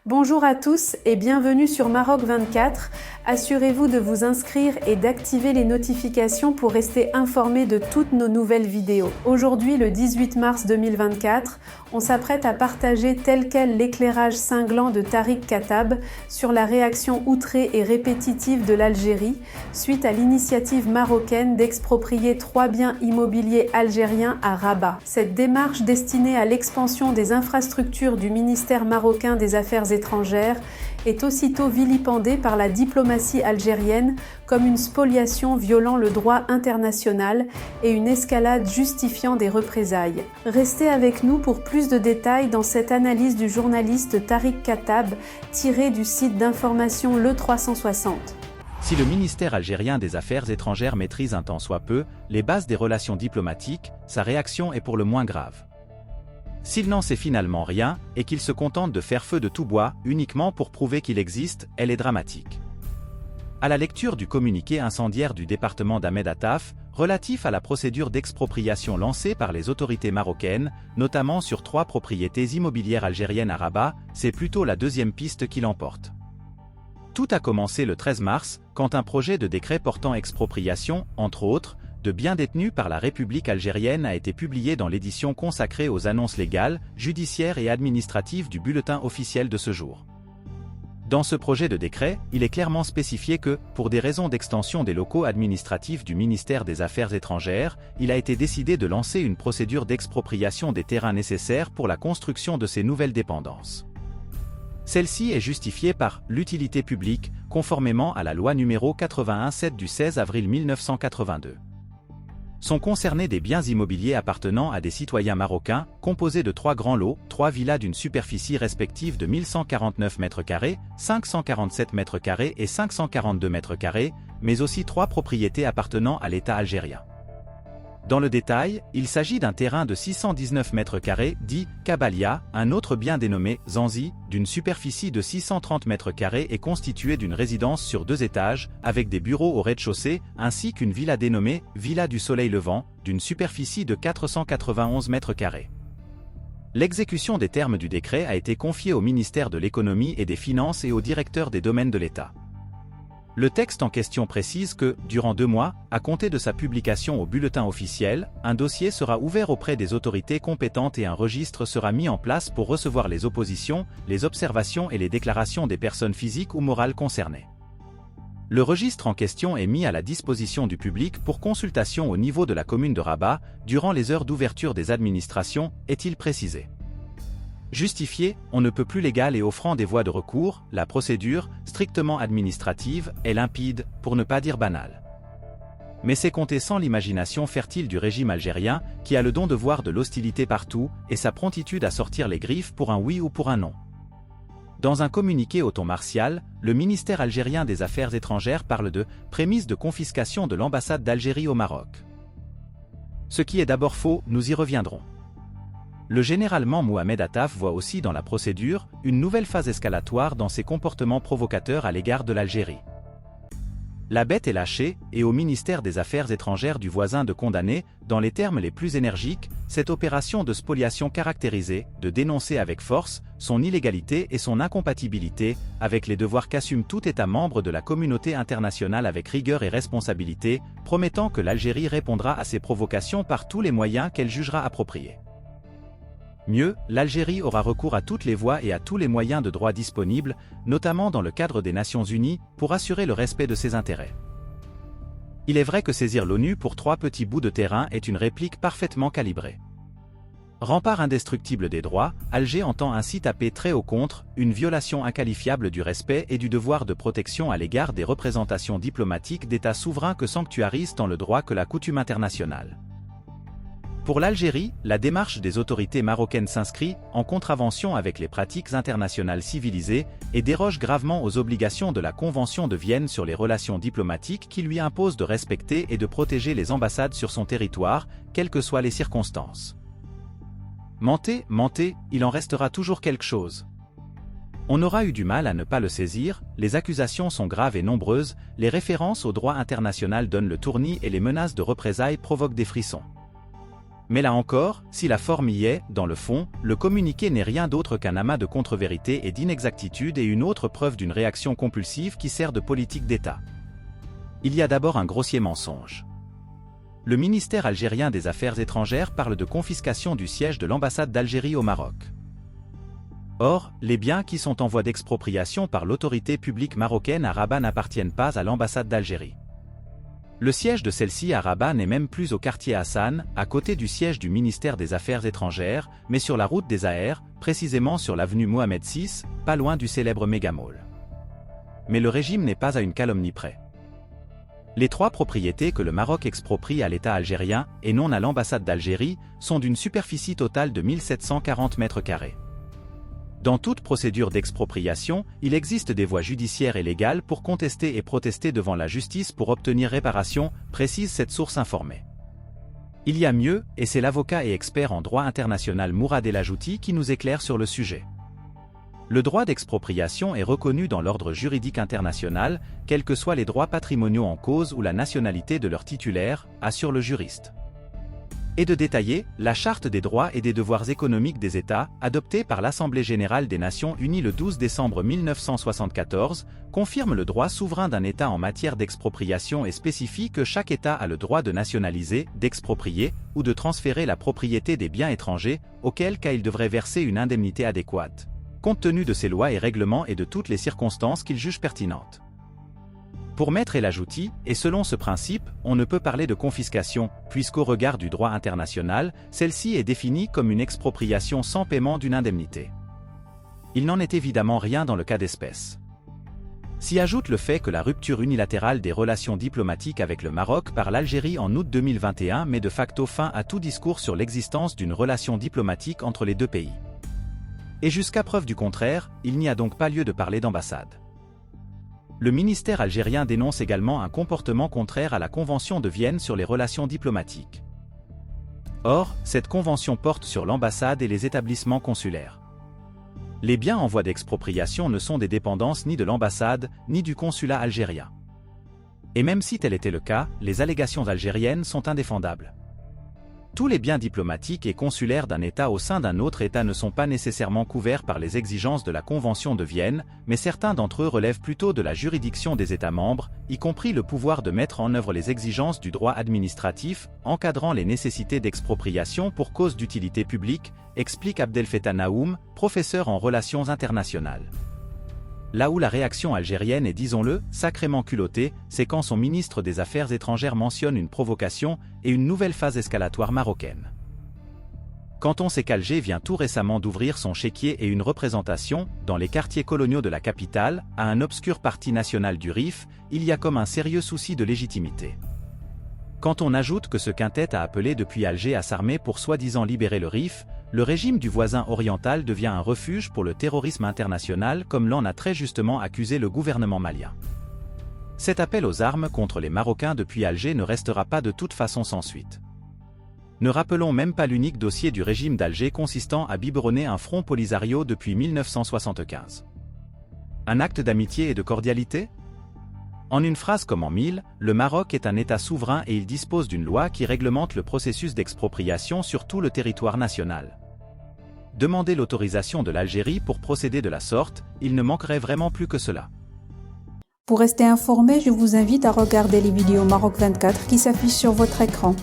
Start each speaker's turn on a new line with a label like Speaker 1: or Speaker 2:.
Speaker 1: Bonjour à tous et bienvenue sur Maroc 24. Assurez-vous de vous inscrire et d'activer les notifications pour rester informé de toutes nos nouvelles vidéos. Aujourd'hui, le 18 mars 2024, on s'apprête à partager tel quel l'éclairage cinglant de Tariq Khatab sur la réaction outrée et répétitive de l'Algérie suite à l'initiative marocaine d'exproprier 3 biens immobiliers algériens à Rabat. Cette démarche destinée à l'expansion des infrastructures du ministère marocain des Affaires étrangères est aussitôt vilipendée par la diplomatie algérienne comme une spoliation violant le droit international et une escalade justifiant des représailles. Restez avec nous pour plus de détails dans cette analyse du journaliste Tariq Khatab tirée du site d'information Le 360.
Speaker 2: Si le ministère algérien des Affaires étrangères maîtrise un tant soit peu les bases des relations diplomatiques, sa réaction est pour le moins grave. S'il n'en sait finalement rien, et qu'il se contente de faire feu de tout bois, uniquement pour prouver qu'il existe, elle est dramatique. À la lecture du communiqué incendiaire du département d'Ahmed Attaf, relatif à la procédure d'expropriation lancée par les autorités marocaines, notamment sur 3 propriétés immobilières algériennes à Rabat, c'est plutôt la deuxième piste qui l'emporte. Tout a commencé le 13 mars, quand un projet de décret portant expropriation, entre autres, de biens détenus par la République algérienne a été publié dans l'édition consacrée aux annonces légales, judiciaires et administratives du bulletin officiel de ce jour. Dans ce projet de décret, il est clairement spécifié que, pour des raisons d'extension des locaux administratifs du ministère des Affaires étrangères, il a été décidé de lancer une procédure d'expropriation des terrains nécessaires pour la construction de ces nouvelles dépendances. Celle-ci est justifiée par l'utilité publique, conformément à la loi numéro 81/7 du 16 avril 1982. Sont concernés des biens immobiliers appartenant à des citoyens marocains, composés de 3 grands lots, 3 villas d'une superficie respective de 1149 m², 547 m² et 542 m², mais aussi 3 propriétés appartenant à l'État algérien. Dans le détail, il s'agit d'un terrain de 619 m², dit Kabalia, un autre bien dénommé Zanzi, d'une superficie de 630 m² et constitué d'une résidence sur 2 étages, avec des bureaux au rez-de-chaussée, ainsi qu'une villa dénommée Villa du Soleil Levant, d'une superficie de 491 m². L'exécution des termes du décret a été confiée au ministère de l'Économie et des Finances et au directeur des domaines de l'État. Le texte en question précise que, durant 2 mois, à compter de sa publication au bulletin officiel, un dossier sera ouvert auprès des autorités compétentes et un registre sera mis en place pour recevoir les oppositions, les observations et les déclarations des personnes physiques ou morales concernées. Le registre en question est mis à la disposition du public pour consultation au niveau de la commune de Rabat, durant les heures d'ouverture des administrations, est-il précisé. Justifié, on ne peut plus légal et offrant des voies de recours, la procédure, strictement administrative, est limpide, pour ne pas dire banale. Mais c'est compter sans l'imagination fertile du régime algérien, qui a le don de voir de l'hostilité partout, et sa promptitude à sortir les griffes pour un oui ou pour un non. Dans un communiqué au ton martial, le ministère algérien des Affaires étrangères parle de « prémisse de confiscation de l'ambassade d'Algérie au Maroc ». Ce qui est d'abord faux, nous y reviendrons. Le généralement Mohamed Attaf voit aussi dans la procédure une nouvelle phase escalatoire dans ses comportements provocateurs à l'égard de l'Algérie. La bête est lâchée, et au ministère des Affaires étrangères du voisin de condamner, dans les termes les plus énergiques, cette opération de spoliation caractérisée, de dénoncer avec force son illégalité et son incompatibilité avec les devoirs qu'assume tout État membre de la communauté internationale avec rigueur et responsabilité, promettant que l'Algérie répondra à ces provocations par tous les moyens qu'elle jugera appropriés. Mieux, l'Algérie aura recours à toutes les voies et à tous les moyens de droit disponibles, notamment dans le cadre des Nations Unies, pour assurer le respect de ses intérêts. Il est vrai que saisir l'ONU pour 3 petits bouts de terrain est une réplique parfaitement calibrée. Rempart indestructible des droits, Alger entend ainsi taper très haut contre une violation inqualifiable du respect et du devoir de protection à l'égard des représentations diplomatiques d'États souverains que sanctuarisent tant le droit que la coutume internationale. Pour l'Algérie, la démarche des autorités marocaines s'inscrit en contravention avec les pratiques internationales civilisées et déroge gravement aux obligations de la Convention de Vienne sur les relations diplomatiques qui lui impose de respecter et de protéger les ambassades sur son territoire, quelles que soient les circonstances. Mentez, il en restera toujours quelque chose. On aura eu du mal à ne pas le saisir, les accusations sont graves et nombreuses, les références au droit international donnent le tournis et les menaces de représailles provoquent des frissons. Mais là encore, si la forme y est, dans le fond, le communiqué n'est rien d'autre qu'un amas de contre-vérités et d'inexactitudes et une autre preuve d'une réaction compulsive qui sert de politique d'État. Il y a d'abord un grossier mensonge. Le ministère algérien des Affaires étrangères parle de confiscation du siège de l'ambassade d'Algérie au Maroc. Or, les biens qui sont en voie d'expropriation par l'autorité publique marocaine à Rabat n'appartiennent pas à l'ambassade d'Algérie. Le siège de celle-ci à Rabat n'est même plus au quartier Hassan, à côté du siège du ministère des Affaires étrangères, mais sur la route des Aher, précisément sur l'avenue Mohamed VI, pas loin du célèbre mégamall. Mais le régime n'est pas à une calomnie près. Les 3 propriétés que le Maroc exproprie à l'État algérien, et non à l'ambassade d'Algérie, sont d'une superficie totale de 1740 mètres carrés. Dans toute procédure d'expropriation, il existe des voies judiciaires et légales pour contester et protester devant la justice pour obtenir réparation, précise cette source informée. Il y a mieux, et c'est l'avocat et expert en droit international Mourad El Ajouti qui nous éclaire sur le sujet. Le droit d'expropriation est reconnu dans l'ordre juridique international, quels que soient les droits patrimoniaux en cause ou la nationalité de leur titulaire, assure le juriste. Et de détailler la Charte des droits et des devoirs économiques des États, adoptée par l'Assemblée générale des Nations unies le 12 décembre 1974, confirme le droit souverain d'un État en matière d'expropriation et spécifie que chaque État a le droit de nationaliser, d'exproprier ou de transférer la propriété des biens étrangers, auquel cas il devrait verser une indemnité adéquate, compte tenu de ses lois et règlements et de toutes les circonstances qu'il juge pertinentes. Pour Maître El Ajouti, et selon ce principe, on ne peut parler de confiscation, puisqu'au regard du droit international, celle-ci est définie comme une expropriation sans paiement d'une indemnité. Il n'en est évidemment rien dans le cas d'espèce. S'y ajoute le fait que la rupture unilatérale des relations diplomatiques avec le Maroc par l'Algérie en août 2021 met de facto fin à tout discours sur l'existence d'une relation diplomatique entre les deux pays. Et jusqu'à preuve du contraire, il n'y a donc pas lieu de parler d'ambassade. Le ministère algérien dénonce également un comportement contraire à la Convention de Vienne sur les relations diplomatiques. Or, cette convention porte sur l'ambassade et les établissements consulaires. Les biens en voie d'expropriation ne sont des dépendances ni de l'ambassade, ni du consulat algérien. Et même si tel était le cas, les allégations algériennes sont indéfendables. Tous les biens diplomatiques et consulaires d'un État au sein d'un autre État ne sont pas nécessairement couverts par les exigences de la Convention de Vienne, mais certains d'entre eux relèvent plutôt de la juridiction des États membres, y compris le pouvoir de mettre en œuvre les exigences du droit administratif, encadrant les nécessités d'expropriation pour cause d'utilité publique, explique Abdelfettah Naoum, professeur en relations internationales. Là où la réaction algérienne est, disons-le, sacrément culottée, c'est quand son ministre des Affaires étrangères mentionne une provocation et une nouvelle phase escalatoire marocaine. Quand on sait qu'Alger vient tout récemment d'ouvrir son chéquier et une représentation, dans les quartiers coloniaux de la capitale, à un obscur parti national du RIF, il y a comme un sérieux souci de légitimité. Quand on ajoute que ce quintet a appelé depuis Alger à s'armer pour soi-disant libérer le RIF, le régime du voisin oriental devient un refuge pour le terrorisme international comme l'en a très justement accusé le gouvernement malien. Cet appel aux armes contre les Marocains depuis Alger ne restera pas de toute façon sans suite. Ne rappelons même pas l'unique dossier du régime d'Alger consistant à biberonner un front Polisario depuis 1975. Un acte d'amitié et de cordialité ? En une phrase comme en mille, le Maroc est un État souverain et il dispose d'une loi qui réglemente le processus d'expropriation sur tout le territoire national. Demander l'autorisation de l'Algérie pour procéder de la sorte, il ne manquerait vraiment plus que cela.
Speaker 1: Pour rester informé, je vous invite à regarder les vidéos Maroc 24 qui s'affichent sur votre écran.